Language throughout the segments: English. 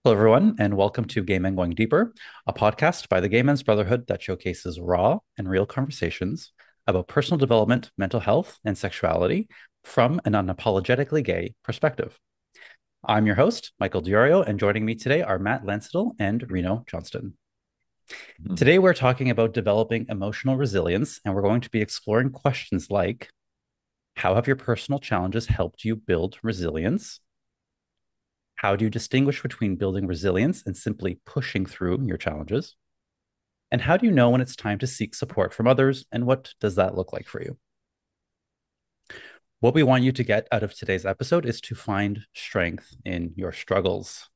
Hello, everyone, and welcome to Game Men Going Deeper, a podcast by the Gay Men's Brotherhood that showcases raw and real conversations about personal development, mental health, and sexuality from an unapologetically gay perspective. I'm your host, Michael Diorio, and joining me today are Matt Lansedal and Reno Johnston. Mhm. Today, we're talking about developing emotional resilience, and we're going to be exploring questions like how have your personal challenges helped you build resilience? How do you distinguish between building resilience and simply pushing through your challenges? And how do you know when it's time to seek support from others? And what does that look like for you? What we want you to get out of today's episode is to find strength in your struggles.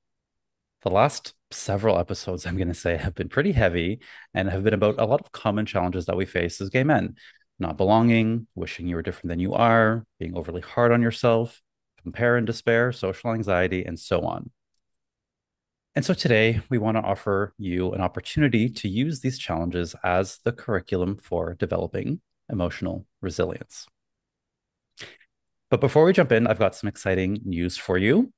The last several episodes, I'm going to say, have been pretty heavy and have been about a lot of common challenges that we face as gay men: not belonging, wishing you were different than you are, being overly hard on yourself, compare and despair, social anxiety, and so on. And so today we want to offer you an opportunity to use these challenges as the curriculum for developing emotional resilience. But before we jump in, I've got some exciting news for you.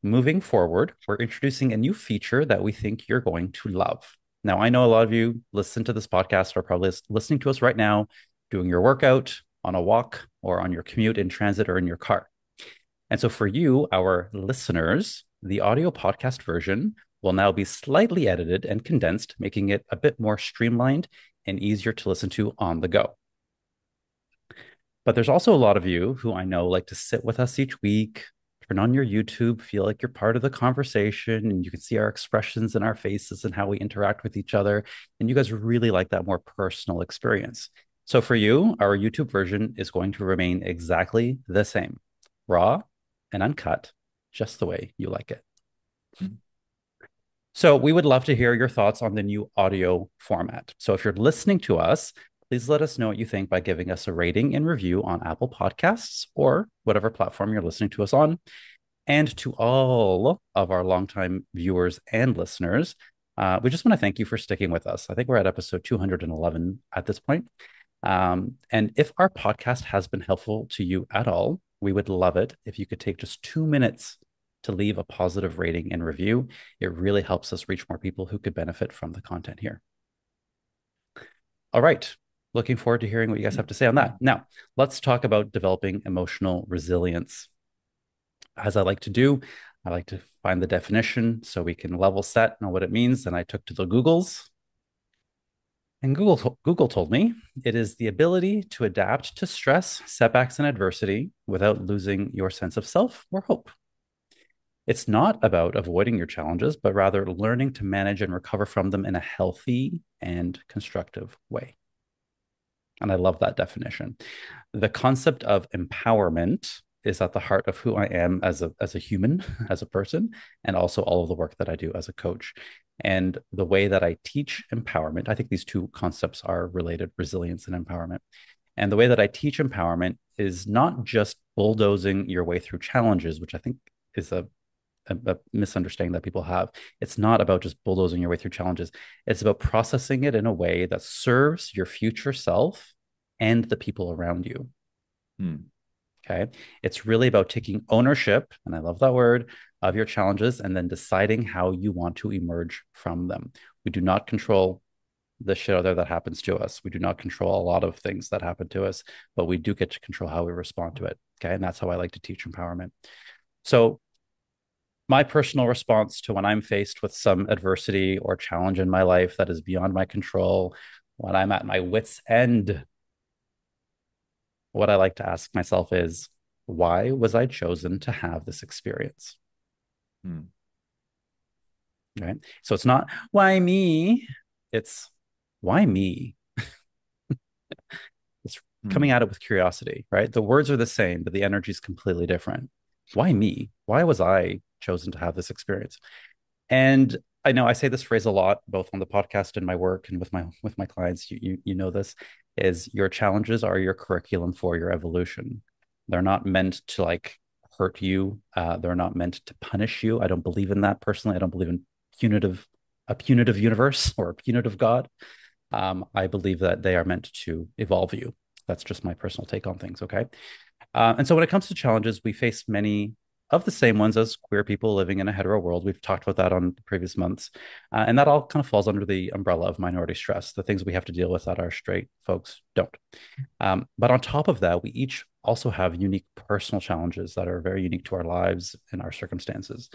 Moving forward, we're introducing a new feature that we think you're going to love. Now, I know a lot of you listen to this podcast are probably listening to us right now, doing your workout, on a walk, or on your commute in transit or in your car. And so for you, our listeners, the audio podcast version will now be slightly edited and condensed, making it a bit more streamlined and easier to listen to on the go. But there's also a lot of you who I know like to sit with us each week, turn on your YouTube, feel like you're part of the conversation, and you can see our expressions in our faces and how we interact with each other. And you guys really like that more personal experience. So for you, our YouTube version is going to remain exactly the same, raw and uncut, just the way you like it. So we would love to hear your thoughts on the new audio format. So if you're listening to us, please let us know what you think by giving us a rating and review on Apple Podcasts or whatever platform you're listening to us on. And to all of our longtime viewers and listeners, we just want to thank you for sticking with us. I think we're at episode 211 at this point. And if our podcast has been helpful to you at all, we would love it if you could take just 2 minutes to leave a positive rating and review. It really helps us reach more people who could benefit from the content here. All right. Looking forward to hearing what you guys have to say on that. Now, let's talk about developing emotional resilience. As I like to do, I like to find the definition so we can level set know what it means. And I took to the Googles. And Google told me it is the ability to adapt to stress, setbacks, and adversity without losing your sense of self or hope. It's not about avoiding your challenges, but rather learning to manage and recover from them in a healthy and constructive way. And I love that definition. The concept of empowerment is at the heart of who I am as a human, as a person, and also all of the work that I do as a coach. And the way that I teach empowerment, I think these two concepts are related: resilience and empowerment. And the way that I teach empowerment is not just bulldozing your way through challenges, which I think is a misunderstanding that people have. It's not about just bulldozing your way through challenges. It's about processing it in a way that serves your future self and the people around you. Hmm. Okay. It's really about taking ownership, and I love that word, of your challenges and then deciding how you want to emerge from them. We do not control the shit out there that happens to us. We do not control a lot of things that happen to us, but we do get to control how we respond to it. Okay. And that's how I like to teach empowerment. So my personal response to when I'm faced with some adversity or challenge in my life that is beyond my control, when I'm at my wits' end, what I like to ask myself is, why was I chosen to have this experience? Hmm. Right. So it's not why me, it's why me? It's coming Hmm. at it with curiosity, right? The words are the same, but the energy is completely different. Why me? Why was I chosen to have this experience? And I know I say this phrase a lot, both on the podcast and my work and with my clients. You know this is your challenges are your curriculum for your evolution. They're not meant to like hurt you. They're not meant to punish you. I don't believe in that personally. I don't believe in punitive a punitive universe or a punitive God. I believe that they are meant to evolve you. That's just my personal take on things. Okay. And so when it comes to challenges, we face many of the same ones as queer people living in a hetero world. We've talked about that on previous months. And that all kind of falls under the umbrella of minority stress, the things we have to deal with that our straight folks don't. But on top of that, we each also have unique personal challenges that are very unique to our lives and our circumstances.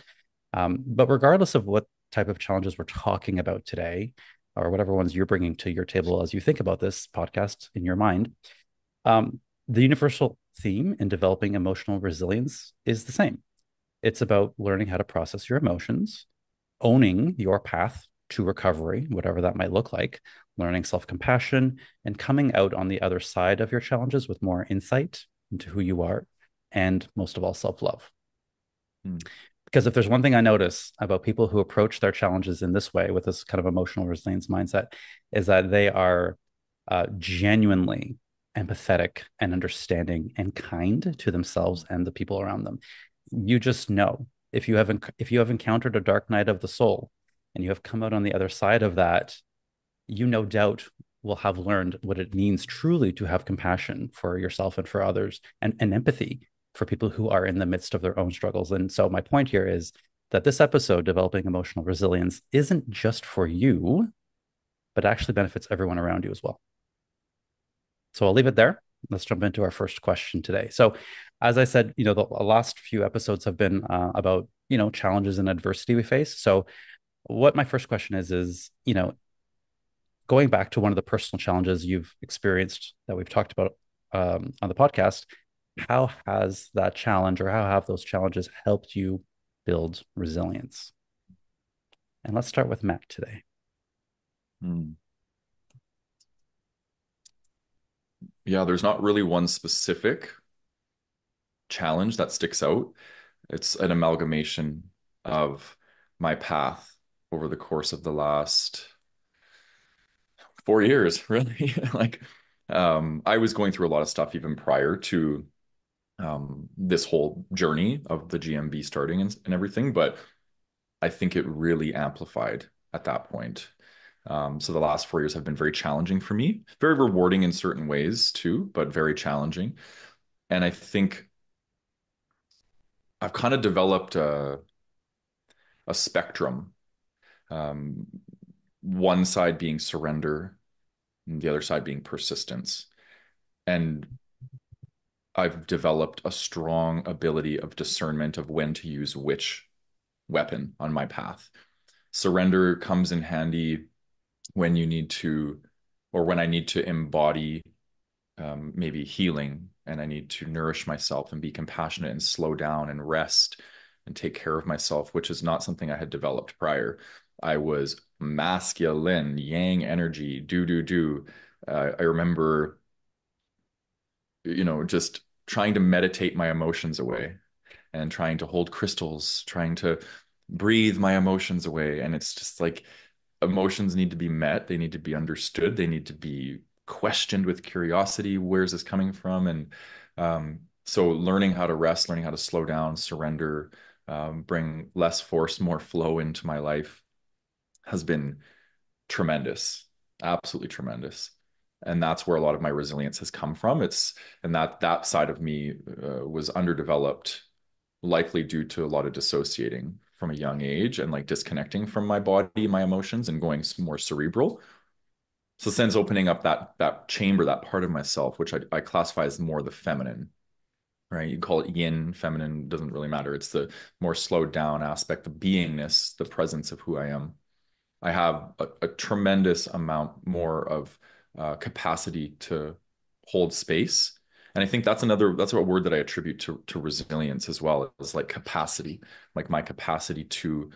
But regardless of what type of challenges we're talking about today, or whatever ones you're bringing to your table as you think about this podcast in your mind, the universal theme in developing emotional resilience is the same. It's about learning how to process your emotions, owning your path to recovery, whatever that might look like, learning self compassion, and coming out on the other side of your challenges with more insight into who you are, and most of all, self love. Hmm. Because if there's one thing I notice about people who approach their challenges in this way with this kind of emotional resilience mindset, is that they are genuinely empathetic and understanding and kind to themselves and the people around them. You just know if you have encountered a dark night of the soul and you have come out on the other side of that, you no doubt will have learned what it means truly to have compassion for yourself and for others, and empathy for people who are in the midst of their own struggles. And so my point here is that this episode, developing emotional resilience, isn't just for you, but actually benefits everyone around you as well. So I'll leave it there. Let's jump into our first question today. So, as I said, the last few episodes have been about challenges and adversity we face. So, what my first question is going back to one of the personal challenges you've experienced that we've talked about on the podcast, how has that challenge, or how have those challenges helped you build resilience? And let's start with Matt today. Hmm. Yeah, there's not really one specific challenge that sticks out. It's an amalgamation of my path over the course of the last 4 years, really. Like, I was going through a lot of stuff even prior to this whole journey of the GMB starting and everything, but I think it really amplified at that point. So the last 4 years have been very challenging for me, very rewarding in certain ways too, but very challenging. And I think I've kind of developed a spectrum, um, one side being surrender, and the other side being persistence. And I've developed a strong ability of discernment of when to use which weapon on my path. Surrender comes in handy when you need to, or when I need to embody maybe healing, and I need to nourish myself and be compassionate and slow down and rest and take care of myself, which is not something I had developed prior. I was masculine, yang energy, do, do, do. I remember, just trying to meditate my emotions away and trying to hold crystals, trying to breathe my emotions away. And it's just like emotions need to be met, they need to be understood, they need to be questioned with curiosity. Where's this coming from? And so learning how to rest, learning how to slow down, surrender, bring less force, more flow into my life has been tremendous, absolutely tremendous. And that's where a lot of my resilience has come from. And that side of me was underdeveloped, likely due to a lot of dissociating from a young age and like disconnecting from my body, my emotions, and going more cerebral. So since opening up that chamber, that part of myself, which I classify as more the feminine, right? You call it yin, feminine, doesn't really matter. It's the more slowed down aspect, the beingness, the presence of who I am. I have a tremendous amount more of capacity to hold space. And I think that's a word that I attribute to resilience as well, is like capacity, like my capacity to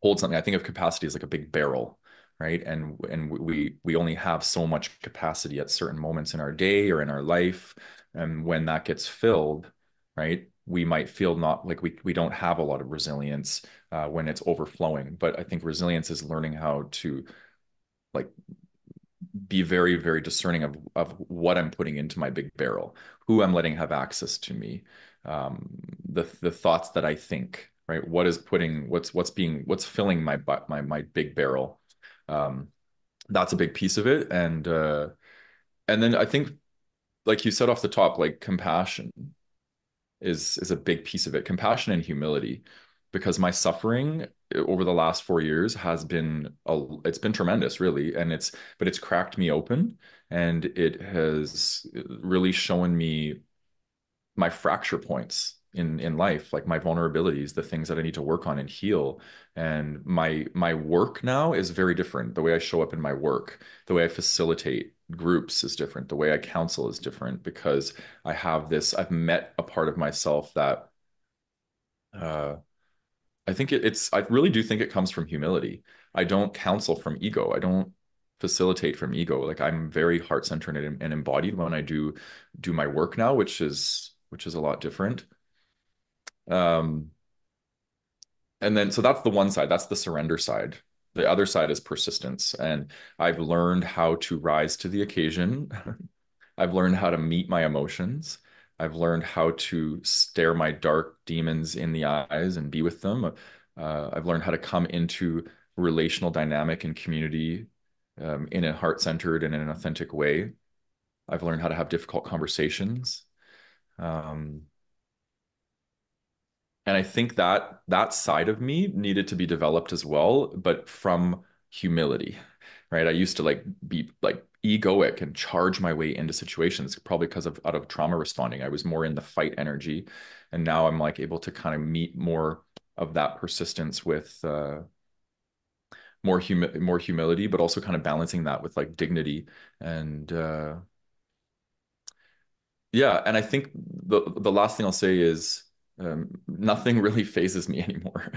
hold something. I think of capacity as like a big barrel, right? And we only have so much capacity at certain moments in our day or in our life. And when that gets filled, right, we might feel not like we don't have a lot of resilience when it's overflowing. But I think resilience is learning how to like be very, very discerning of what I'm putting into my big barrel, who I'm letting have access to me, the thoughts that I think, right? What's filling my big barrel. Um, that's a big piece of it. And then I think, like you said off the top, like compassion. is a big piece of it. Compassion and humility, because my suffering over the last 4 years has been it's been tremendous, really, and it's cracked me open, and it has really shown me my fracture points in life, like my vulnerabilities, the things that I need to work on and heal. And my work now is very different. The way I show up in my work, the way I facilitate groups is different. The way I counsel is different because I've met a part of myself that uh I think I really do think it comes from humility. I don't counsel from ego. I don't facilitate from ego. Like I'm very heart-centered and embodied when I do my work now, which is a lot different. Um, and then so that's the one side, that's the surrender side. The other side is persistence. And I've learned how to rise to the occasion. I've learned how to meet my emotions. I've learned how to stare my dark demons in the eyes and be with them. I've learned how to come into relational dynamic and community in a heart-centered and in an authentic way. I've learned how to have difficult conversations. Um, And I think that that side of me needed to be developed as well, but from humility, right? I used to like be like egoic and charge my way into situations, probably because of out of trauma responding. I was more in the fight energy, and now I'm like able to kind of meet more of that persistence with more humility, but also kind of balancing that with like dignity and yeah. And I think the last thing I'll say is nothing really phases me anymore.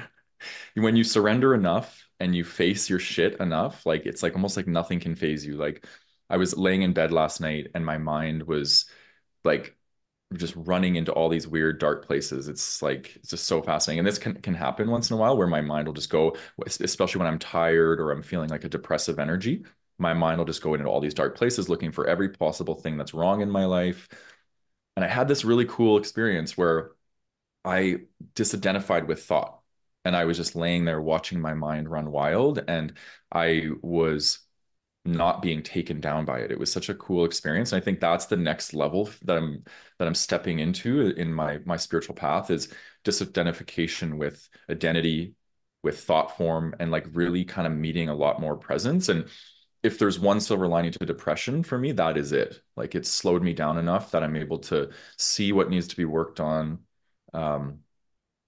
When you surrender enough and you face your shit enough, like it's like almost like nothing can phase you. Like I was laying in bed last night and my mind was like just running into all these weird dark places. It's like it's just so fascinating. And this can happen once in a while where my mind will just go, especially when I'm tired or I'm feeling like a depressive energy. My mind will just go into all these dark places looking for every possible thing that's wrong in my life. And I had this really cool experience where I disidentified with thought. And I was just laying there watching my mind run wild. And I was not being taken down by it. It was such a cool experience. And I think that's the next level that I'm stepping into in my spiritual path is disidentification with identity, with thought form, and like really kind of meeting a lot more presence. And if there's one silver lining to depression for me, that is it. Like it's slowed me down enough that I'm able to see what needs to be worked on, um,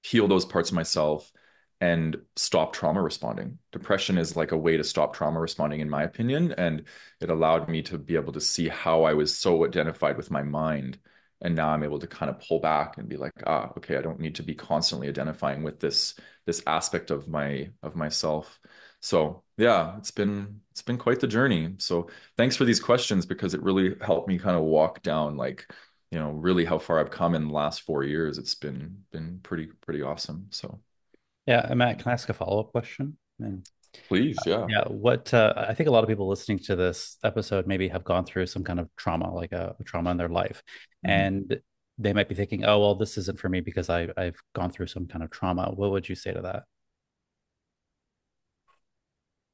heal those parts of myself, and stop trauma responding. Depression is like a way to stop trauma responding, in my opinion. And it allowed me to be able to see how I was so identified with my mind. And now I'm able to kind of pull back and be like, okay, I don't need to be constantly identifying with this aspect of myself. So yeah, it's been quite the journey. So thanks for these questions because it really helped me kind of walk down like really how far I've come in the last 4 years. It's been pretty awesome. So Yeah, Matt, can I ask a follow-up question? And please, yeah. yeah, what I think a lot of people listening to this episode maybe have gone through some kind of trauma, like a trauma in their life, Mhm. and they might be thinking, "Oh, well, this isn't for me because I've gone through some kind of trauma." What would you say to that?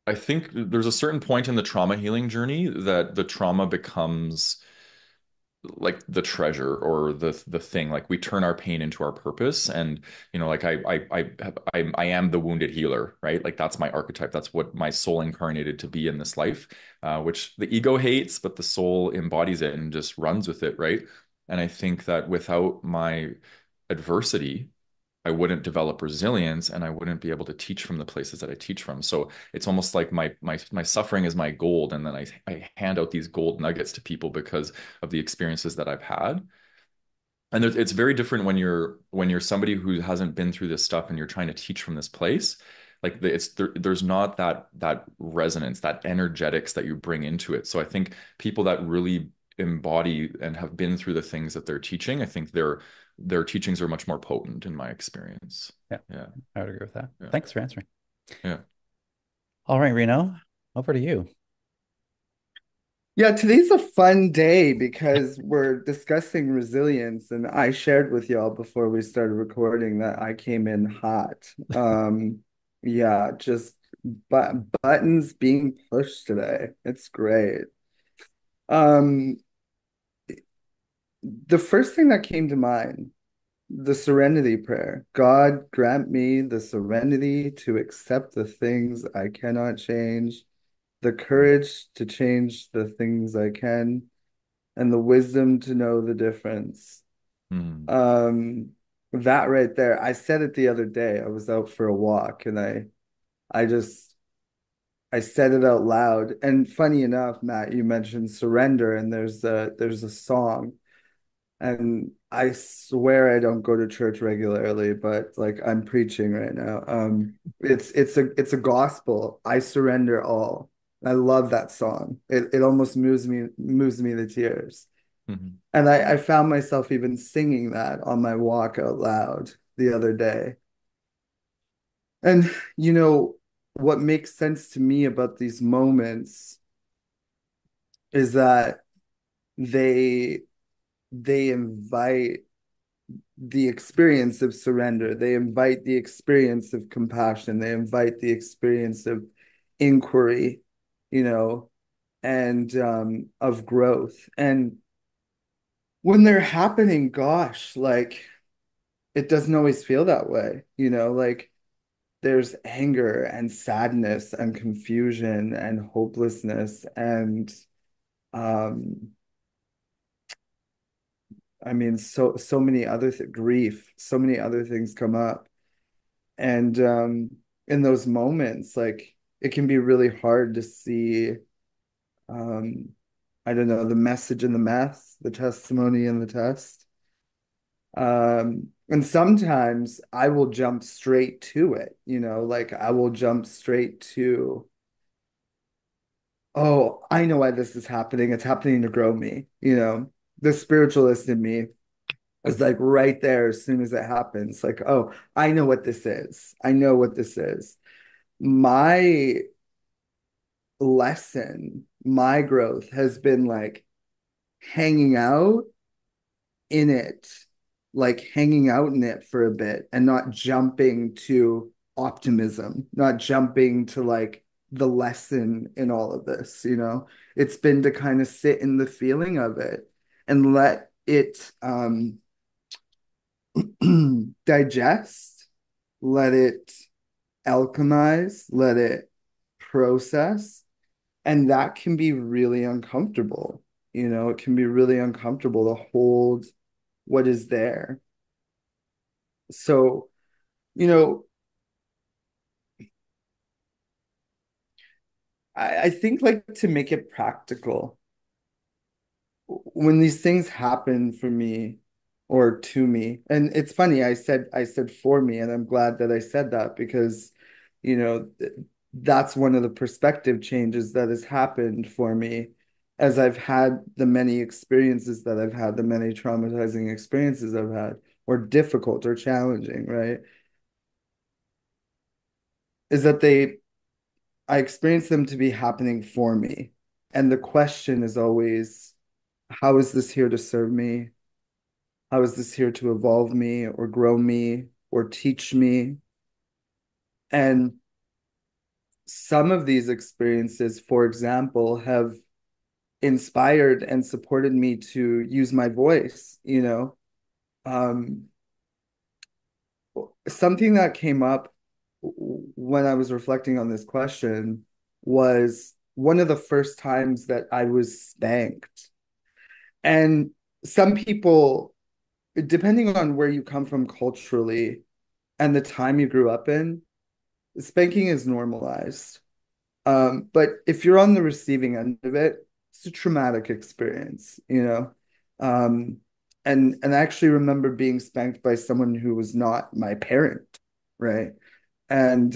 I think there's a certain point in the trauma healing journey that the trauma becomes like the treasure or the thing. Like we turn our pain into our purpose. And like I am the wounded healer, right? Like that's my archetype. That's what my soul incarnated to be in this life, which the ego hates, but the soul embodies it and just runs with it, right? And I think that without my adversity, I wouldn't develop resilience and I wouldn't be able to teach from the places that I teach from. So it's almost like my suffering is my gold, and then I hand out these gold nuggets to people because of the experiences that I've had. And it's very different when you're somebody who hasn't been through this stuff and you're trying to teach from this place. Like there's not that resonance, that energetics that you bring into it. So I think people that really embody and have been through the things that they're teaching, I think their teachings are much more potent in my experience. Yeah, Yeah, I would agree with that. yeah, Thanks for answering. yeah. All right, Reno, over to you. Yeah, today's a fun day because we're discussing resilience, and I shared with y'all before we started recording that I came in hot. Yeah, just buttons being pushed today. It's great. Um, the first thing that came to mind the serenity prayer. God grant me the serenity to accept the things I cannot change, the courage to change the things I can, and the wisdom to know the difference. Mm. Um, that right there, I said it the other day. I was out for a walk and I just I said it out loud. And funny enough, Matt, you mentioned surrender, and there's a song. And I swear I don't go to church regularly, but like I'm preaching right now. It's a gospel. I surrender all. I love that song. It almost moves me to tears. Mhm. And I found myself even singing that on my walk out loud the other day. And what makes sense to me about these moments is that they they invite the experience of surrender. They invite the experience of compassion. They invite the experience of inquiry, you know, and of growth. And when they're happening, gosh, like it doesn't always feel that way, like there's anger and sadness and confusion and hopelessness and um I mean so many other grief, so many other things come up. And in those moments, like it can be really hard to see, um, I don't know, the message in the mess, the testimony in the test. And sometimes I will jump straight to it, like I will jump straight to, oh, I know why this is happening. It's happening to grow me, The spiritualist in me is like right there as soon as it happens, like, oh, I know what this is. I know what this is. My lesson, my growth has been like hanging out in it, like hanging out in it for a bit and not jumping to optimism, not jumping to like the lesson in all of this. It's been to kind of sit in the feeling of it and let it digest, let it alchemize, let it process. And that can be really uncomfortable. It can be really uncomfortable to hold what is there. So, you know, I think like to make it practical, when these things happen for me or to me, and it's funny, I said for me, and I'm glad that I said that because, you know, that's one of the perspective changes that has happened for me as I've had the many experiences that I've had, the many traumatizing experiences I've had, or difficult or challenging, right? Is that I experience them to be happening for me. And the question is always, how is this here to serve me? How is this here to evolve me or grow me or teach me? And some of these experiences, for example, have inspired and supported me to use my voice. Um, Something that came up when I was reflecting on this question was one of the first times that I was spanked. And some people, depending on where you come from culturally and the time you grew up in, spanking is normalized. But if you're on the receiving end of it, it's a traumatic experience. Um, and I actually remember being spanked by someone who was not my parent, right? And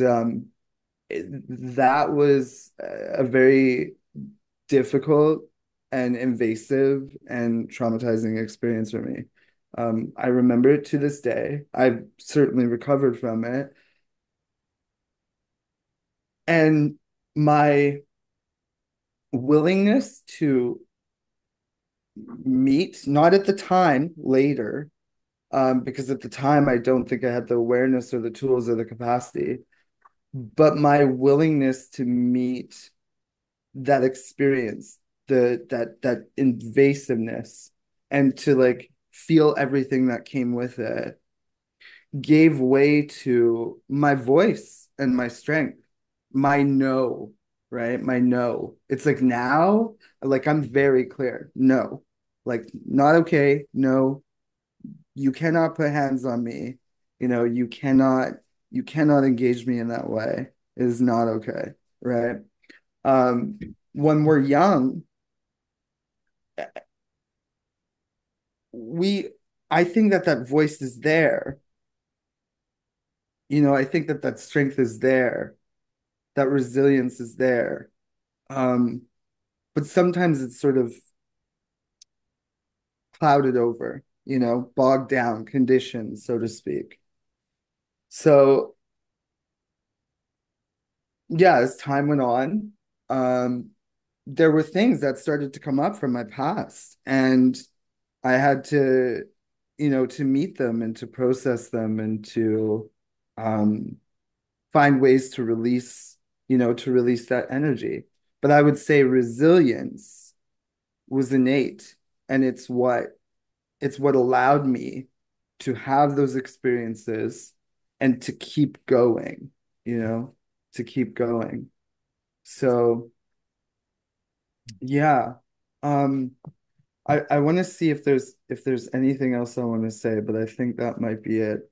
that was a very difficult and invasive and traumatizing experience for me. I remember it to this day. I've certainly recovered from it. And my willingness to meet, not at the time, later, because at the time I don't think I had the awareness or the tools or the capacity, but my willingness to meet that experience, that invasiveness, and to like feel everything that came with it. gave way to my voice and my strength, my no, right? My no. It's like now, like I'm very clear. No, like not okay. No, you cannot put hands on me. You cannot engage me in that way. It is not okay, right? When we're young, we, I think that that voice is there. I think that that strength is there, that resilience is there. Um, but sometimes it's sort of clouded over, bogged down, conditioned, so to speak. So yeah, as time went on, um, there were things that started to come up from my past, and I had to meet them and to process them and to um, find ways to release that energy. But I would say resilience was innate, and it's what allowed me to have those experiences and to keep going, you know, to keep going. So yeah. Um, I want to see if there's anything else I want to say, but I think that might be it.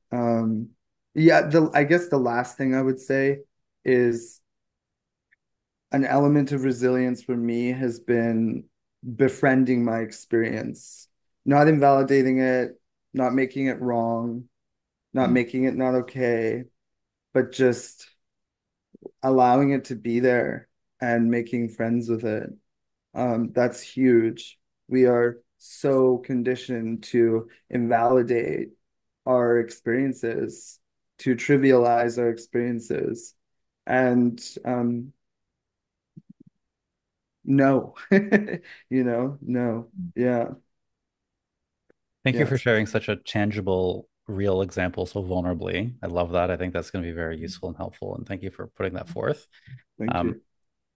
Yeah, I guess the last thing I would say is an element of resilience for me has been befriending my experience, not invalidating it, not making it wrong, not Mm. making it not okay, but just allowing it to be there and making friends with it. That's huge. We are so conditioned to invalidate our experiences, to trivialize our experiences. And no, no. Yeah, Thank you yeah. for sharing such a tangible, real example so vulnerably. I love that. I think that's going to be very useful and helpful. And thank you for putting that forth. Thank Um, you.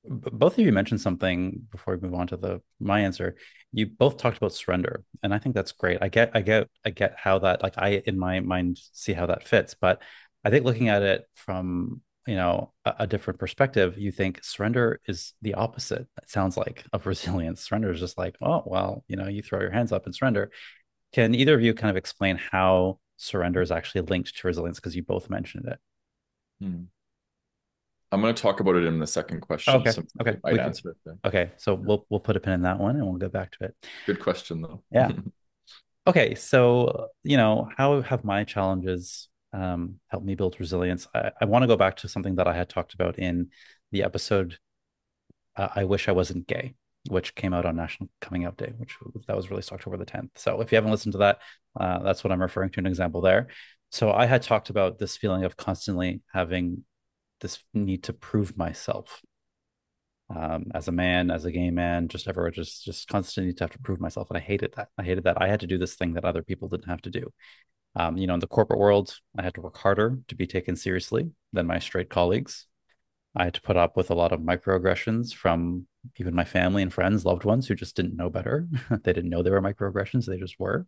both of you mentioned something before we move on to the my answer. You both talked about surrender, and I think that's great. I get how that, like, I in my mind see how that fits, but I think looking at it from a different perspective, you think surrender is the opposite. It sounds like of resilience. Surrender is just like, oh well, you throw your hands up and surrender. Can either of you kind of explain how surrender is actually linked to resilience? Because you both mentioned it. Hmm. I'm going to talk about it in the second Oh, question, okay, so okay, I might answer it then. okay. So we'll put a pin in that one, and we'll go back to it. Good question, though. Yeah. Okay, so how have my challenges helped me build resilience? I want to go back to something that I had talked about in the episode "I Wish I Wasn't Gay," which came out on National Coming Out Day, that was released October the 10th. So if you haven't listened to that, that's what I'm referring to, an example there. So I had talked about this feeling of constantly having this need to prove myself, as a man, as a gay man, just ever, just constantly to have to prove myself, and I hated that. I hated that I had to do this thing that other people didn't have to do. In the corporate world, I had to work harder to be taken seriously than my straight colleagues. I had to put up with a lot of microaggressions from even my family and friends, loved ones who just didn't know better. They didn't know they were microaggressions; they just were.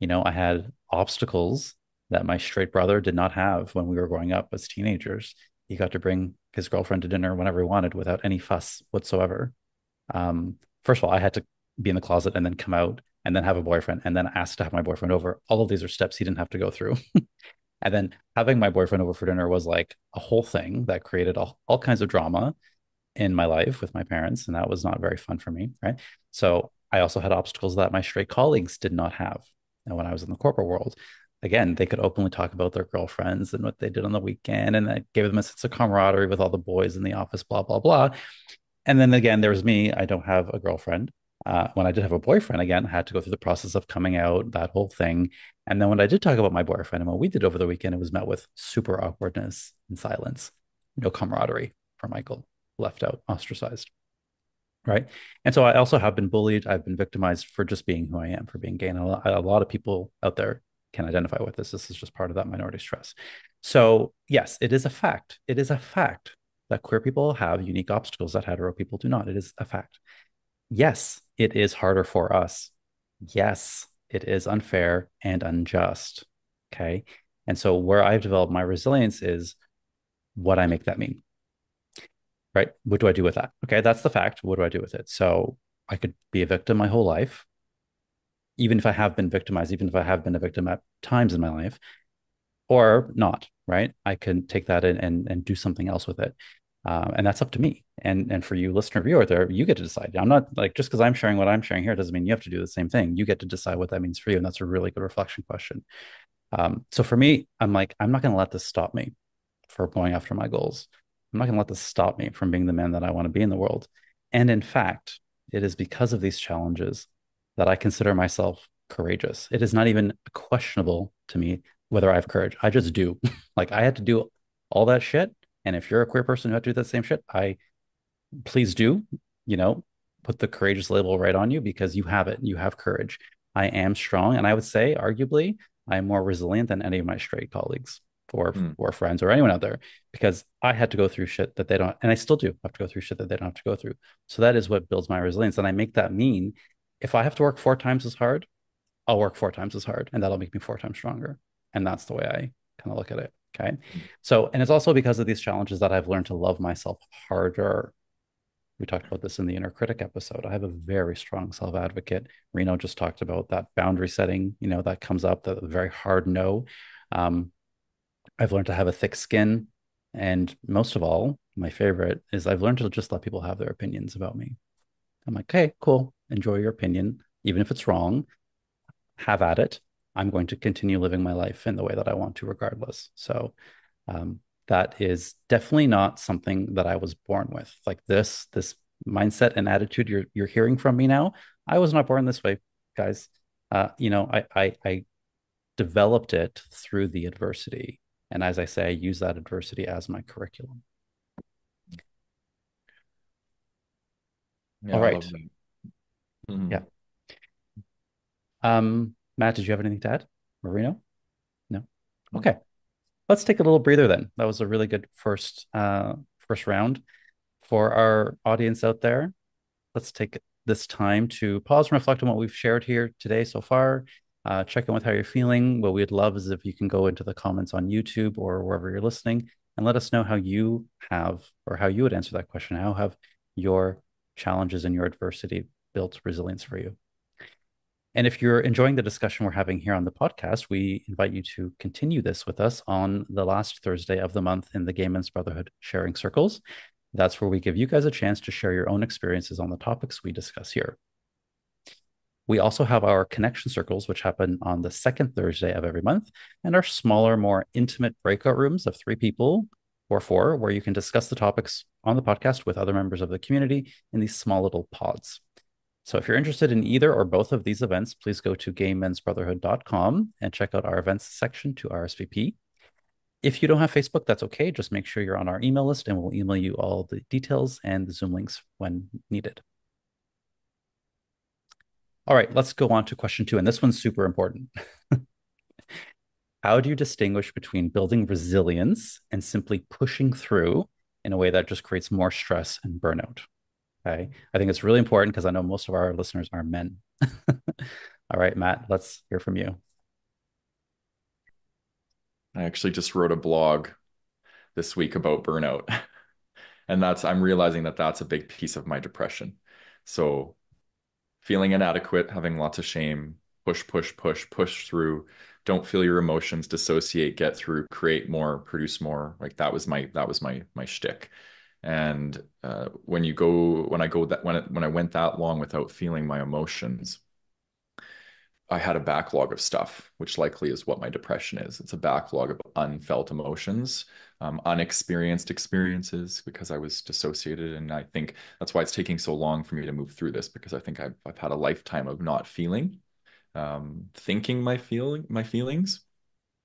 I had obstacles that my straight brother did not have when we were growing up as teenagers. He got to bring his girlfriend to dinner whenever he wanted without any fuss whatsoever. First of all, I had to be in the closet and then come out and then have a boyfriend and then ask to have my boyfriend over. All of these are steps he didn't have to go through. And then having my boyfriend over for dinner was like a whole thing that created all kinds of drama in my life with my parents. And that was not very fun for me. Right. So I also had obstacles that my straight colleagues did not have. And when I was in the corporate world, again, they could openly talk about their girlfriends and what they did on the weekend. And that gave them a sense of camaraderie with all the boys in the office, blah, blah, blah. And then again, there was me. I don't have a girlfriend. When I did have a boyfriend, again, I had to go through the process of coming out, that whole thing. And then when I did talk about my boyfriend and what we did over the weekend, it was met with super awkwardness and silence, no camaraderie for Michael, left out, ostracized. Right. And so I also have been bullied. I've been victimized for just being who I am, for being gay. And a lot of people out there can identify with this. This is just part of that minority stress. So, yes, it is a fact. It is a fact that queer people have unique obstacles that hetero people do not. It is a fact. Yes, it is harder for us. Yes, it is unfair and unjust. Okay. And so where I've developed my resilience is what I make that mean, right? What do I do with that? Okay, that's the fact. What do I do with it? So I could be a victim my whole life, even if I have been victimized, even if I have been a victim at times in my life, or not, right? I can take that and do something else with it. And that's up to me. And for you, listener, viewer, there, you get to decide. I'm not like, just because I'm sharing what I'm sharing here doesn't mean you have to do the same thing. You get to decide what that means for you. And that's a really good reflection question. So for me, I'm like, I'm not going to let this stop me for going after my goals. I'm not going to let this stop me from being the man that I want to be in the world. And in fact, it is because of these challenges that I consider myself courageous. It is not even questionable to me whether I have courage. I just do. Like I had to do all that shit. And if you're a queer person who had to do that same shit, I please do, you know, put the courageous label right on you because you have it. You have courage. I am strong. And I would say, arguably, I am more resilient than any of my straight colleagues Hmm. or friends or anyone out there because I had to go through shit that they don't, and I still do have to go through shit that they don't have to go through. So that is what builds my resilience. And I make that mean if I have to work 4 times as hard, I'll work 4 times as hard and that'll make me 4 times stronger. And that's the way I kind of look at it. Okay. So, and it's also because of these challenges that I've learned to love myself harder. We talked about this in the inner critic episode. I have a very strong self advocate. Reno just talked about that boundary setting, you know, that comes up, the very hard no. Um, I've learned to have a thick skin. And most of all, my favorite is I've learned to just let people have their opinions about me. I'm like, okay, cool. Enjoy your opinion. Even if it's wrong, have at it. I'm going to continue living my life in the way that I want to, regardless. So um, that is definitely not something that I was born with. Like this mindset and attitude you're hearing from me now. I was not born this way, guys. You know, I developed it through the adversity, and as I say, I use that adversity as my curriculum. All Yeah, I right, love that. Mhm. yeah. Matt, did you have anything to add? Marino? No. No. Okay, let's take a little breather then. That was a really good first round for our audience out there. Let's take this time to pause and reflect on what we've shared here today so far. Check in with how you're feeling. What we'd love is if you can go into the comments on YouTube or wherever you're listening and let us know how you have or how you would answer that question. How have your challenges and your adversity built resilience for you? And if you're enjoying the discussion we're having here on the podcast, we invite you to continue this with us on the last Thursday of the month in the Gay Men's Brotherhood sharing circles. That's where we give you guys a chance to share your own experiences on the topics we discuss here. We also have our connection circles, which happen on the second Thursday of every month, and our smaller, more intimate breakout rooms of 3 people or 4, where you can discuss the topics on the podcast with other members of the community in these small little pods. So if you're interested in either or both of these events, please go to gaymensbrotherhood.com and check out our events section to RSVP. If you don't have Facebook, that's okay. Just make sure you're on our email list and we'll email you all the details and the Zoom links when needed. All right, let's go on to question 2. And this one's super important. How do you distinguish between building resilience and simply pushing through in a way that just creates more stress and burnout? Okay. I think it's really important because I know most of our listeners are men. All right, Matt, let's hear from you. I actually just wrote a blog this week about burnout. And I'm realizing that that's a big piece of my depression. So feeling inadequate, having lots of shame, push through, don't feel your emotions, dissociate, get through, create more, produce more. Like that was my shtick. And when I went that long without feeling my emotions, I had a backlog of stuff, which likely is what my depression is. It's a backlog of unfelt emotions, unexperienced experiences because I was dissociated. And I think that's why it's taking so long for me to move through this because I think I've had a lifetime of not feeling, thinking my feelings,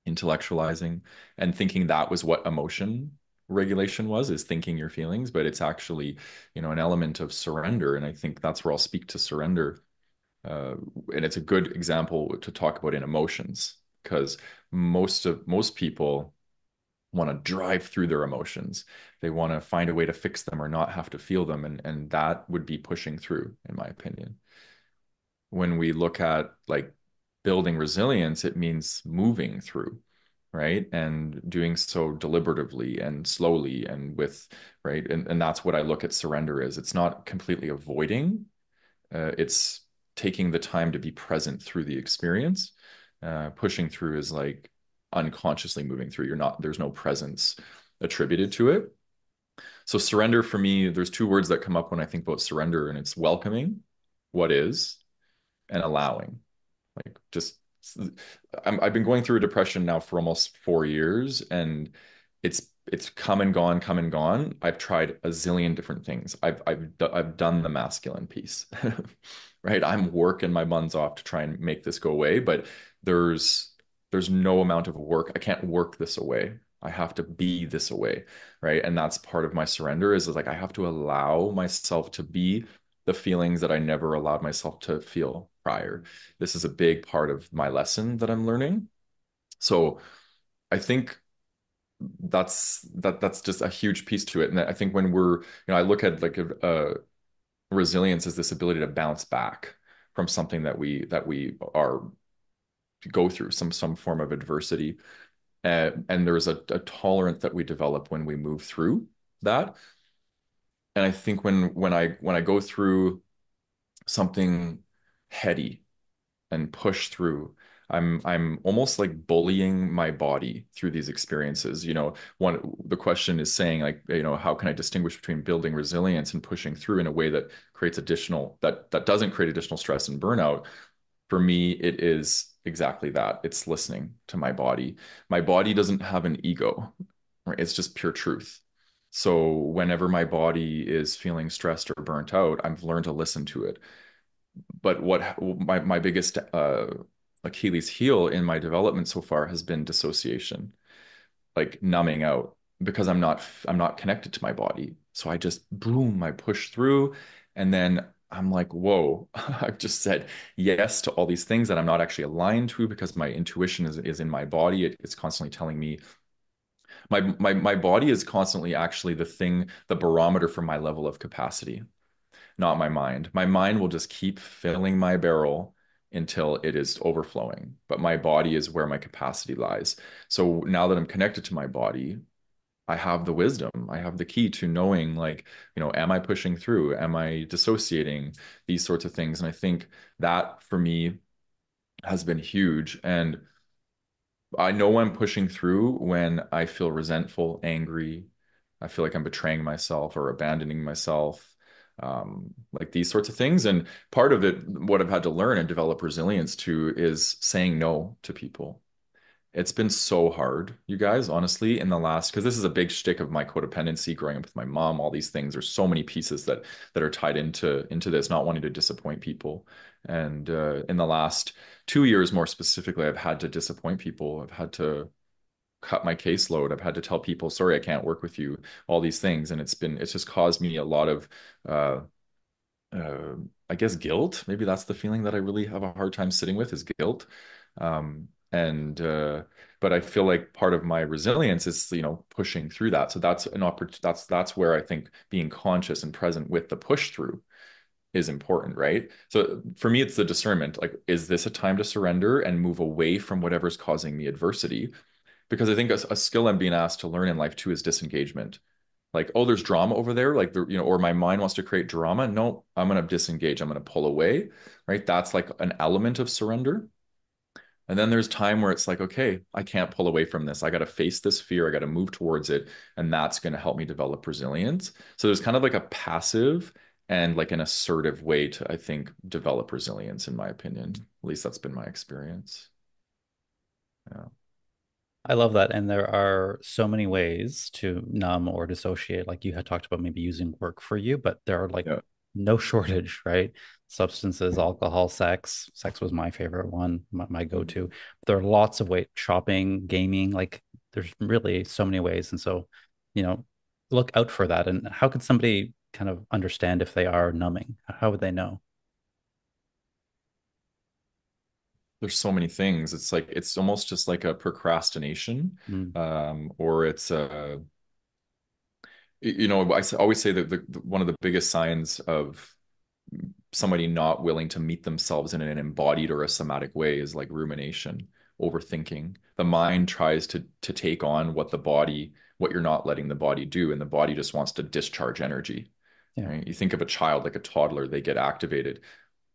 intellectualizing, and thinking that was what emotion regulation was, is thinking your feelings. But it's actually, an element of surrender. And I think that's where I'll speak to surrender, uh, and it's a good example to talk about in emotions because most people want to drive through their emotions. They want to find a way to fix them or not have to feel them, and that would be pushing through, in my opinion. When we look at like building resilience, it means moving through. right? And doing so deliberatively and slowly and with, right? And that's what I look at surrender as. It's not completely avoiding, it's taking the time to be present through the experience. Pushing through is like unconsciously moving through. You're not, there's no presence attributed to it. So surrender for me, there's two words that come up when I think about surrender, and it's welcoming what is and allowing. Like just I've been going through a depression now for almost 4 years, and it's come and gone, come and gone. I've tried a zillion different things. I've done the masculine piece, right? I'm working my buns off to try and make this go away, but there's there's no amount of work. I can't work this away. I have to be this away, right? And that's part of my surrender is like I have to allow myself to be the feelings that I never allowed myself to feel prior. This is a big part of my lesson that I'm learning. So I think that's just a huge piece to it. And I think when I look at like a resilience as this ability to bounce back from something that we are go through some form of adversity. And there's a tolerance that we develop when we move through that. And I think when I go through something heady and push through, I'm almost like bullying my body through these experiences. The question is saying like, how can I distinguish between building resilience and pushing through in a way that creates that doesn't create additional stress and burnout? For me, it is exactly that. It's listening to my body. My body doesn't have an ego, right? It's just pure truth. So whenever my body is feeling stressed or burnt out, I've learned to listen to it. But what my biggest Achilles heel in my development so far has been dissociation, like numbing out because I'm not connected to my body. So I just boom, I push through, and then I'm like, whoa, I've just said yes to all these things that I'm not actually aligned to because my intuition is in my body. It's constantly telling me my body is constantly actually the barometer for my level of capacity, not my mind. My mind will just keep filling my barrel until it is overflowing, but my body is where my capacity lies. So now that I'm connected to my body, I have the wisdom. I have the key to knowing, like, am I pushing through? Am I dissociating? These sorts of things. And I think that for me has been huge. And I know I'm pushing through when I feel resentful, angry. I feel like I'm betraying myself or abandoning myself, like these sorts of things. And part of it, what I've had to learn and develop resilience to, is saying no to people. It's been so hard, you guys, honestly, in the last, because this is a big shtick of my codependency, growing up with my mom, all these things. There's so many pieces that are tied into this, not wanting to disappoint people. And in the last 2 years, more specifically, I've had to disappoint people. I've had to cut my caseload. I've had to tell people, sorry, I can't work with you, all these things. And it's just caused me a lot of uh, uh, I guess guilt. Maybe that's the feeling that I really have a hard time sitting with is guilt. And but I feel like part of my resilience is, pushing through that. So that's an opportunity. That's where I think being conscious and present with the push through is important, right? So for me, it's the discernment. Like, is this a time to surrender and move away from whatever's causing me adversity? Because I think a skill I'm being asked to learn in life too is disengagement. Like, oh, there's drama over there, like or my mind wants to create drama. No, I'm gonna disengage. I'm gonna pull away, right? That's like an element of surrender. And then there's time where it's like, okay, I can't pull away from this. I got to face this fear. I got to move towards it. And that's going to help me develop resilience. So there's kind of like a passive and like an assertive way to, I think, develop resilience, in my opinion. At least that's been my experience. Yeah. I love that. And there are so many ways to numb or dissociate. Like you had talked about maybe using work for you, but there are like Yeah. no shortage, right? Substances, alcohol, sex. Sex was my favorite one, my go-to. There are lots of ways, shopping, gaming, like there's really so many ways. And so, you know, look out for that. And how could somebody kind of understand if they are numbing? How would they know? There's so many things. It's like it's almost just like a procrastination, Mm. or it's a always say that one of the biggest signs of somebody not willing to meet themselves in an embodied or a somatic way is like rumination overthinking. The mind tries to take on what you're not letting the body do, and the body just wants to discharge energy. Yeah. Right? You think of a child like a toddler, they get activated.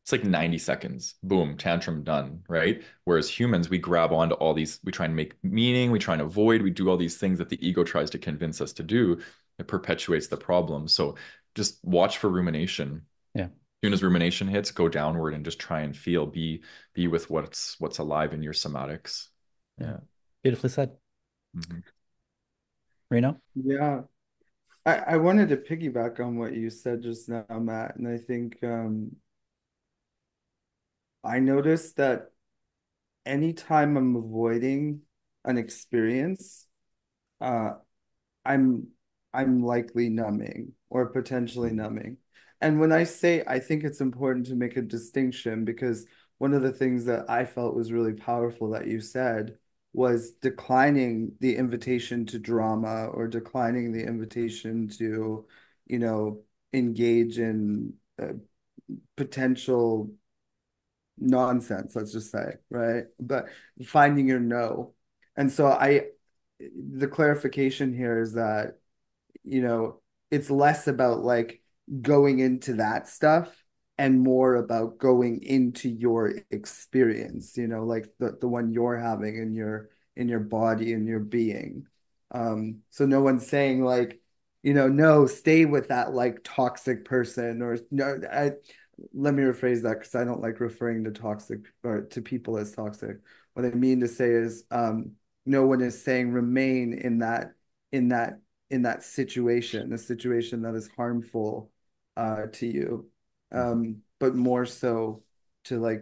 It's like 90 seconds, boom, tantrum done, right? Whereas humans, we grab onto all these, we try and make meaning, we try and avoid, we do all these things that the ego tries to convince us to do. It perpetuates the problem. So just watch for rumination. Yeah. As soon as rumination hits, go downward and just try and feel, be with what's alive in your somatics. Yeah. Yeah. Beautifully said. Mhm. Reno? Yeah. I wanted to piggyback on what you said just now, Matt, and I think I noticed that anytime I'm avoiding an experience, uh, I'm I'm likely numbing or potentially numbing. And when I say I think it's important to make a distinction because one of the things that I felt was really powerful that you said was declining the invitation to drama or declining the invitation to, you know, engage in potential nonsense, let's just say, right? But finding your no. And so the clarification here is that you know, it's less about like going into that stuff and more about going into your experience, like the one you're having in your body and your being. So no one's saying like, no, stay with that like toxic person or no, let me rephrase that because I don't like referring to toxic or to people as toxic. What I mean to say is no one is saying remain in that in that situation, a situation that is harmful to you, but more so to like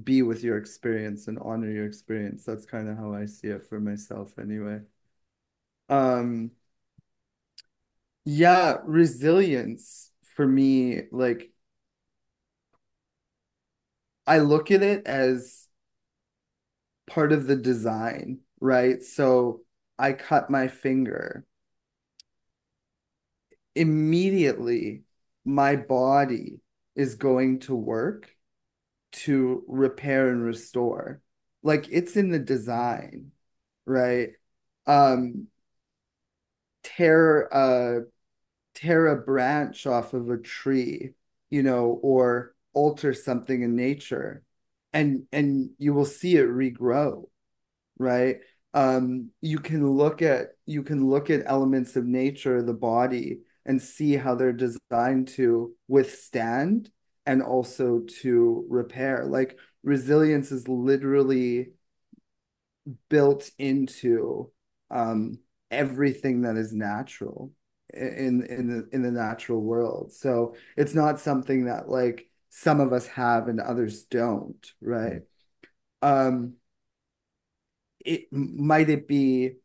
be with your experience and honor your experience. That's kind of how I see it for myself, anyway. Um, yeah, resilience for me, like I look at it as part of the design, right? So I cut my finger immediately my body is going to work to repair and restore. Like it's in the design, right? Um, tear a tear a branch off of a tree, or alter something in nature, and you will see it regrow, right? You can look at elements of nature, the body, and see how they're designed to withstand and also to repair. Like resilience is literally built into um, everything that is natural in the natural world. So it's not something that like some of us have and others don't, right? Um, it be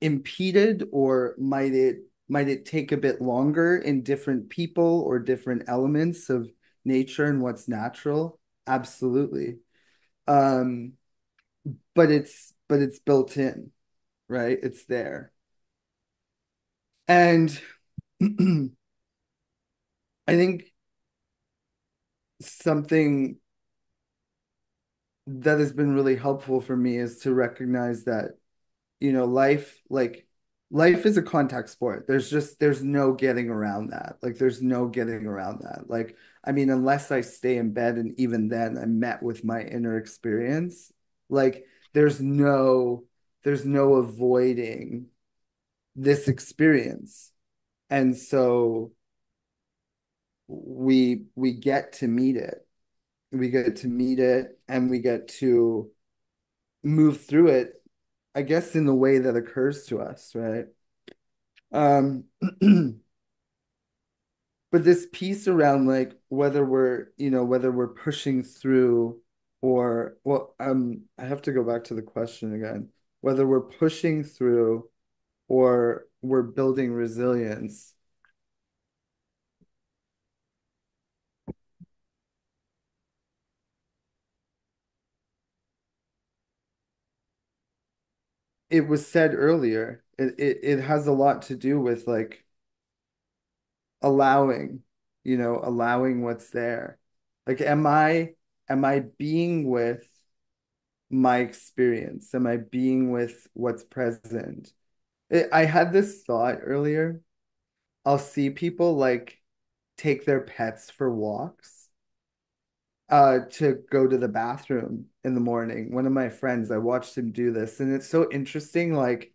impeded or might it take a bit longer in different people or different elements of nature and what's natural? Absolutely. Um, but it's built in, right? It's there. And I think something that has been really helpful for me is to recognize that life is a contact sport. There's no getting around that. Like there's no getting around that. Like I mean, unless I stay in bed and even then I'm met with my inner experience, like there's no avoiding this experience. And so we get to meet it. We get to meet it and we get to move through it, I guess, in the way that occurs to us, right? Um, but this piece around like whether we're pushing through or I have to go back to the question again, whether we're pushing through or we're building resilience. It was said earlier, it has a lot to do with like allowing, allowing what's there. Like am I being with my experience? Am I being with what's present? I had this thought earlier. I'll see people like take their pets for walks to go to the bathroom in the morning. One of my friends, I watched him do this, and it's so interesting, like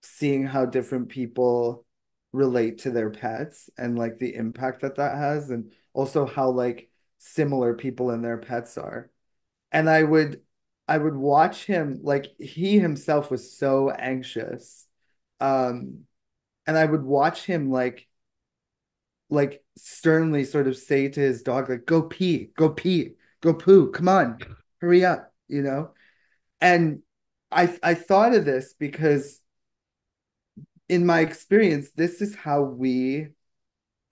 seeing how different people relate to their pets and like the impact that that has, and also how like similar people and their pets are. And I would watch him, like he himself was so anxious. Um, and I would watch him like sternly sort of say to his dog, like, go pee, go pee, go poo, come on, hurry up, you know? And I thought of this because in my experience, this is how we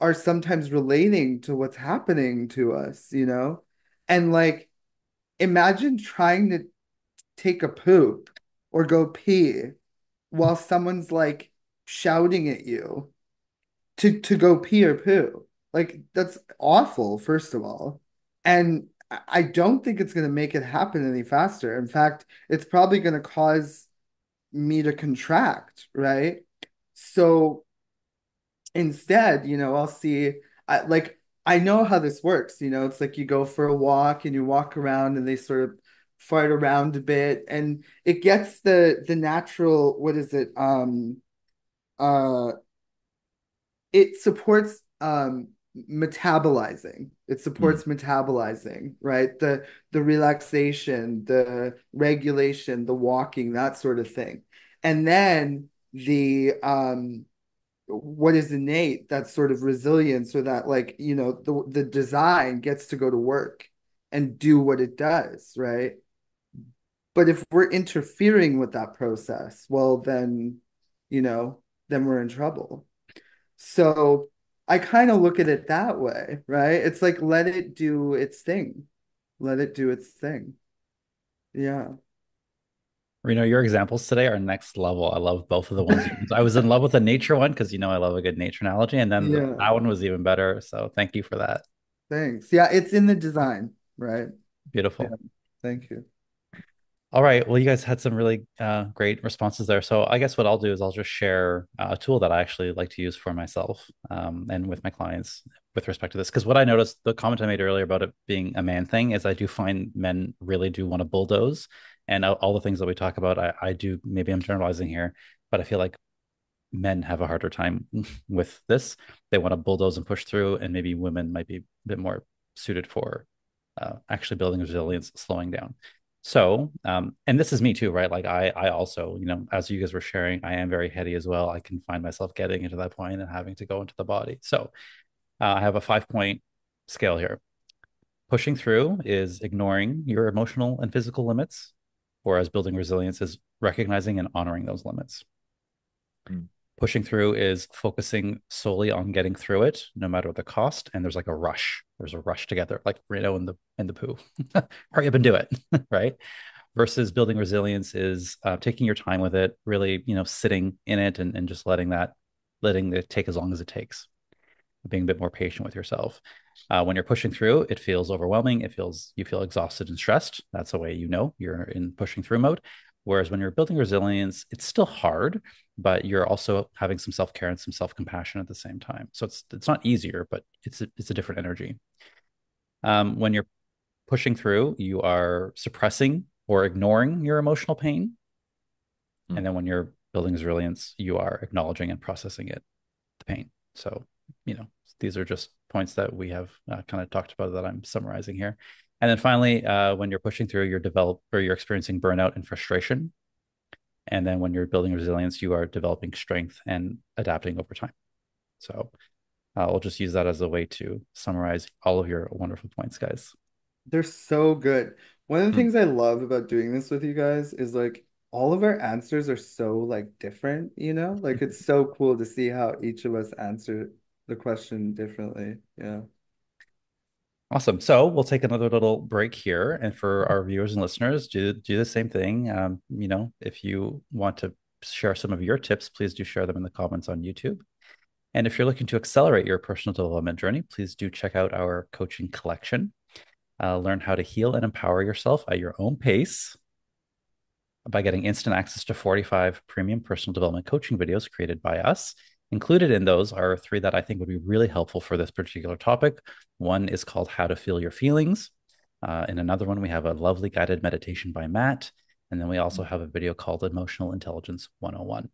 are sometimes relating to what's happening to us, you know? And like imagine trying to take a poop or go pee while someone's like shouting at you to go pee or poo. Like that's awful, first of all. And I don't think it's going to make it happen any faster. In fact, it's probably going to cause me to contract, right? So instead, I'll see like I know how this works, it's like you go for a walk and you walk around and they sort of fart around a bit and it gets the natural, what is it? Uh it supports metabolizing. It Mm. supports metabolizing, right? The relaxation, the regulation, the walking, that sort of thing. And then the what is innate, that sort of resilience or that like, the design gets to go to work and do what it does, right? But if we're interfering with that process, well you know, then we're in trouble. So I kind of look at it that way, right? It's like let it do its thing. Let it do its thing. Yeah. Your examples today are next level. I love both of the ones. I was in love with the nature one because I love a good nature analogy, and then Yeah. that one was even better. So thank you for that. Thanks. Yeah, it's in the design, right? Yeah. Beautiful. Thank you. All right. Well, you guys had some really great responses there. So I guess what I'll do is I'll just share a tool that I actually like to use for myself and with my clients with respect to this. Because what I noticed, the comment I made earlier about it being a man thing, is I do find men really do want to bulldoze. And all the things that we talk about, I do, maybe I'm generalizing here, but I feel like men have a harder time with this. They want to bulldoze and push through, and maybe women might be a bit more suited for actually building resilience, slowing down. So, and this is me too, right? Like I also, as you guys were sharing, I am very heady as well. I can find myself getting into that point and having to go into the body. So, I have a 5 point scale here. Pushing through is ignoring your emotional and physical limits, whereas building resilience is recognizing and honoring those limits. Mm. Pushing through is focusing solely on getting through it, no matter the cost. And there's like a rush. There's a rush together, like Reno in the poo. Hurry up and do it, right? Versus building resilience is taking your time with it, really, sitting in it and just letting it take as long as it takes, being a bit more patient with yourself. When you're pushing through, it feels overwhelming. You feel exhausted and stressed. That's the way you're in pushing through mode. Whereas when you're building resilience, it's still hard, but you're also having some self care and some self compassion at the same time. So it's not easier, but it's a different energy. When you're pushing through, you are suppressing or ignoring your emotional pain, and Mm. then when you're building resilience, you are acknowledging and processing the pain. So, you know, these are just points that we have kind of talked about that I'm summarizing here. And then finally, when you're pushing through, you're experiencing burnout and frustration. And then when you're building resilience, you are developing strength and adapting over time. So we'll just use that as a way to summarize all of your wonderful points, guys. They're so good. One of the Mm. things I love about doing this with you guys is like all of our answers are so like different, Like it's so cool to see how each of us answer the question differently. Yeah. Awesome. So we'll take another little break here, and for our viewers and listeners, do the same thing. If you want to share some of your tips, please do share them in the comments on YouTube. And if you're looking to accelerate your personal development journey, please do check out our coaching collection. Learn how to heal and empower yourself at your own pace. by getting instant access to 45 premium personal development coaching videos created by us. Included in those are three that I think would be really helpful for this particular topic. One is called How to Feel Your Feelings. In another one, we have a lovely guided meditation by Matt. And then we also have a video called Emotional Intelligence 101.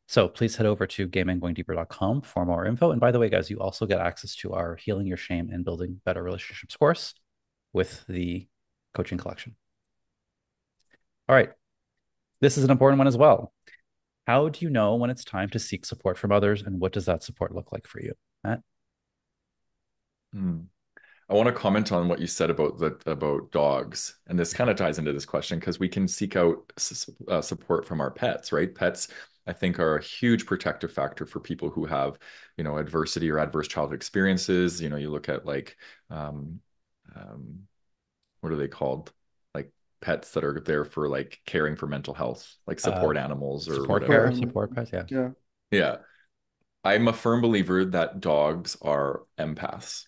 So please head over to gaminggoingdeeper.com for more info. And by the way, guys, you also get access to our Healing Your Shame and Building Better Relationships course with the coaching collection. All right. This is an important one as well. How do you know when it's time to seek support from others, and what does that support look like for you, Matt? Hmm. I want to comment on what you said about about dogs, and this kind of ties into this question because we can seek out support from our pets, right? Pets, I think, are a huge protective factor for people who have, adversity or adverse childhood experiences. You look at like, um, um, what are they called? Like pets that are there for like caring for mental health, like Uh, support animals or support For whatever. care, support pets, yeah. yeah. Yeah, I'm a firm believer that dogs are empaths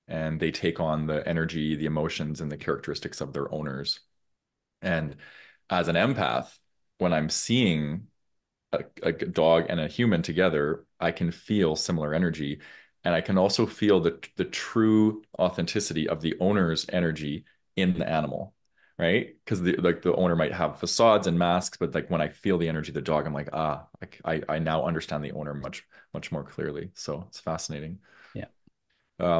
and they take on the energy, the emotions, and the characteristics of their owners. And as an empath, when I'm seeing a dog and a human together, I can feel similar energy. And I can also feel the true authenticity of the owner's energy in the animal, right? Because the owner might have facades and masks, but like when I feel the energy of the dog, I'm like, like I now understand the owner much more clearly. So it's fascinating. Yeah.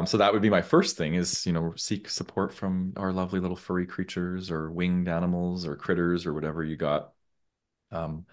So that would be my first thing is, seek support from our lovely little furry creatures or winged animals or critters or whatever you got. Um,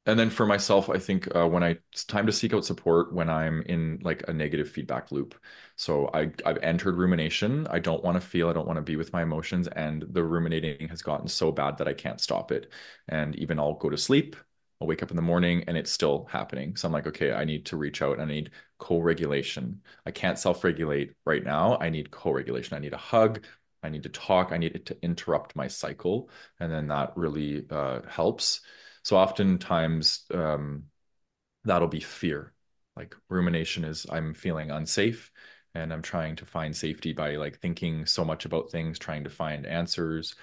and then for myself, I think it's time to seek out support when I'm in like a negative feedback loop. So I've entered rumination. I don't want to feel, I don't want to be with my emotions. And the ruminating has gotten so bad that I can't stop it. And even I'll go to sleep, I'll wake up in the morning and it's still happening. So I'm like, okay, I need to reach out. I need co-regulation. I can't self-regulate right now. I need co-regulation. I need a hug. I need to talk. I need it to interrupt my cycle. And then that really helps. So oftentimes that'll be fear. Like rumination is I'm feeling unsafe and I'm trying to find safety by like thinking so much about things, trying to find answers.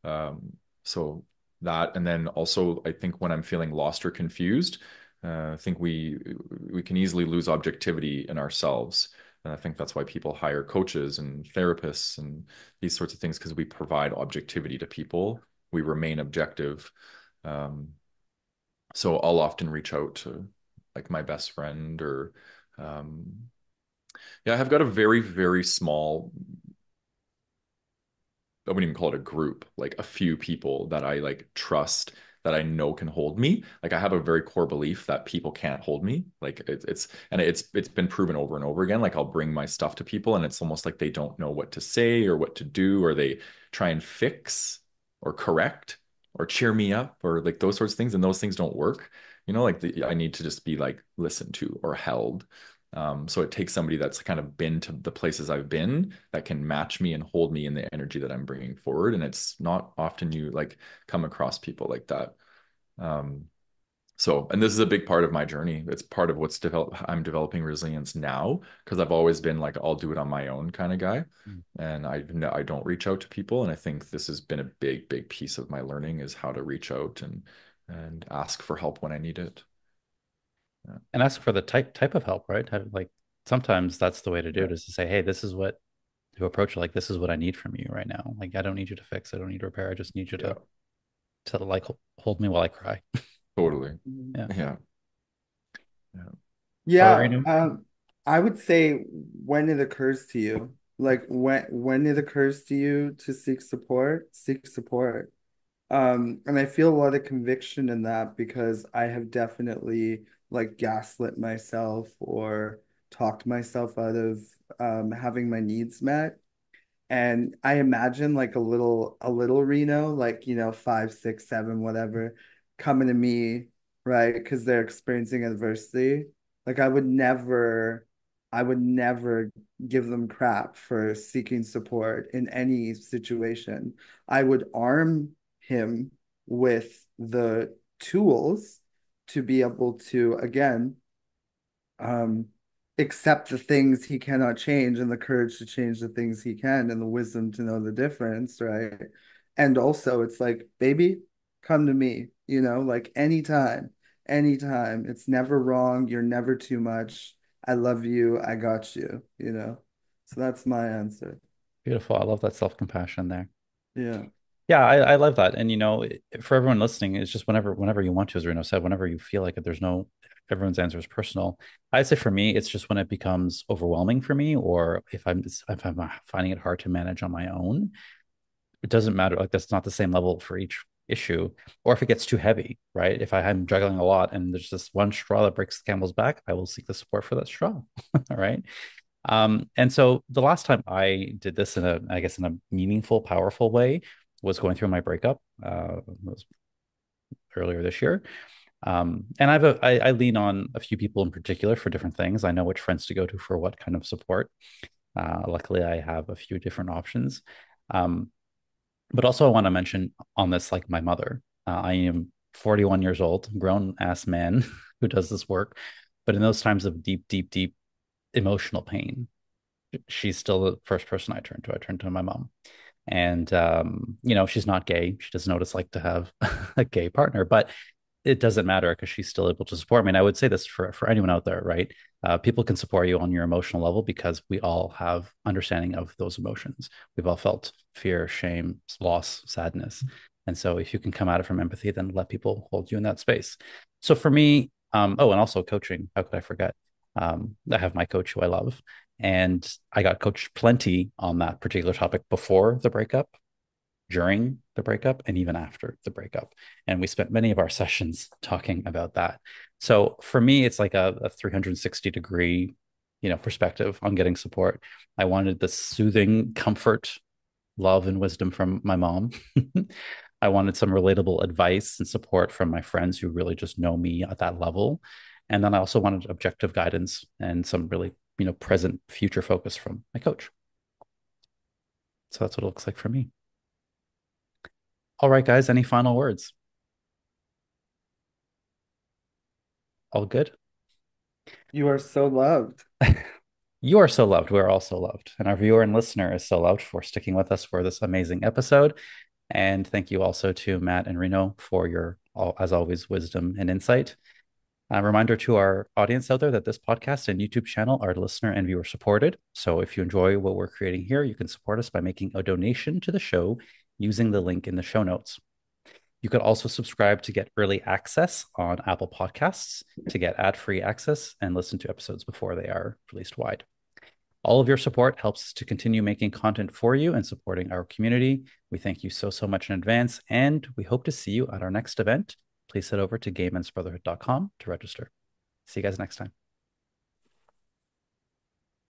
So that, and then also I think when I'm feeling lost or confused, I think we can easily lose objectivity in ourselves. And I think that's why people hire coaches and therapists and these sorts of things because we provide objectivity to people. We remain objective. Um, so I'll often reach out to like my best friend or um yeah, I've got a very, very small, I wouldn't even call it a group, like a few people that I like trust that I know can hold me. Like I have a very core belief that people can't hold me. Like it's been proven over and over again. Like I'll bring my stuff to people and it's almost like they don't know what to say or what to do, or they try and fix or correct or cheer me up or like those sorts of things. And those things don't work. Like I need to just be like listened to or held. So it takes somebody that's kind of been to the places I've been that can match me and hold me in the energy that I'm bringing forward. And it's not often you like come across people like that. Um, and this is a big part of my journey. It's part of I'm developing resilience now because I've always been like, I'll do it on my own kind of guy. Mm. And I don't reach out to people. And I think this has been a big, big piece of my learning is how to reach out and ask for help when I need it. Yeah. And ask for the type of help, right? Like sometimes that's the way to do Yeah. it is to say, hey, this is what to approach it like this is what I need from you right now. Like I don't need you to fix, I don't need to repair. I just need you Yeah. to like hold me while I cry. Totally. Yeah. Yeah. Yeah. Yeah, Reno? I would say when it occurs to you, like when it occurs to you to seek support, seek support. And I feel a lot of conviction in that because I have definitely like gaslit myself or talked myself out of having my needs met. And I imagine like a little Reno, like, 5, 6, 7, whatever, coming to me, right? Because they're experiencing adversity. Like I would never give them crap for seeking support in any situation. I would arm him with the tools to be able to, again, um, accept the things he cannot change and the courage to change the things he can and the wisdom to know the difference, right? And also, it's like, baby, come to me, like anytime, anytime. It's never wrong. You're never too much. I love you. I got you. So that's my answer. Beautiful. I love that self-compassion there. Yeah. Yeah, I love that. And for everyone listening, it's just whenever you want to, as Reno said, whenever you feel like it, there's no everyone's answer is personal. I'd say for me, it's just when it becomes overwhelming for me, or if I'm finding it hard to manage on my own. It doesn't matter. Like that's not the same level for each issue, or if it gets too heavy, right? If I'm juggling a lot and there's just one straw that breaks the camel's back, I will seek the support for that straw. All right. And so the last time I did this I guess, in a meaningful, powerful way was going through my breakup. Was earlier this year. And I lean on a few people in particular for different things. I know which friends to go to for what kind of support. Luckily, I have a few different options. Um, but also, I want to mention on this, like my mother. I am 41 years old, grown ass man who does this work. But in those times of deep, deep, deep emotional pain, she's still the first person I turn to. I turn to my mom. And she's not gay. She doesn't know what it's like to have a gay partner, but it doesn't matter because she's still able to support me. And I would say this for anyone out there, right? People can support you on your emotional level because we all have understanding of those emotions. We've all felt fear, shame, loss, sadness. And so if you can come at it from empathy, then let people hold you in that space. So for me, oh, and also coaching. How could I forget? I have my coach who I love, and I got coached plenty on that particular topic before the breakup, during the breakup, and even after the breakup. And we spent many of our sessions talking about that. So for me, it's like a 360-degree, perspective on getting support. I wanted the soothing comfort, love, and wisdom from my mom. I wanted some relatable advice and support from my friends who really just know me at that level. And then I also wanted objective guidance and some really, present future focus from my coach. So that's what it looks like for me. All right, guys, any final words? All good? You are so loved. You are so loved. We're all so loved. And our viewer and listener is so loved for sticking with us for this amazing episode. And thank you also to Matt and Reno for your, as always, wisdom and insight. A reminder to our audience out there that this podcast and YouTube channel are listener and viewer supported. So if you enjoy what we're creating here, you can support us by making a donation to the show using the link in the show notes. You could also subscribe to get early access on Apple Podcasts to get ad-free access and listen to episodes before they are released wide. All of your support helps us to continue making content for you and supporting our community. We thank you so, so much in advance, and we hope to see you at our next event. Please head over to gaymensbrotherhood.com to register. See you guys next time.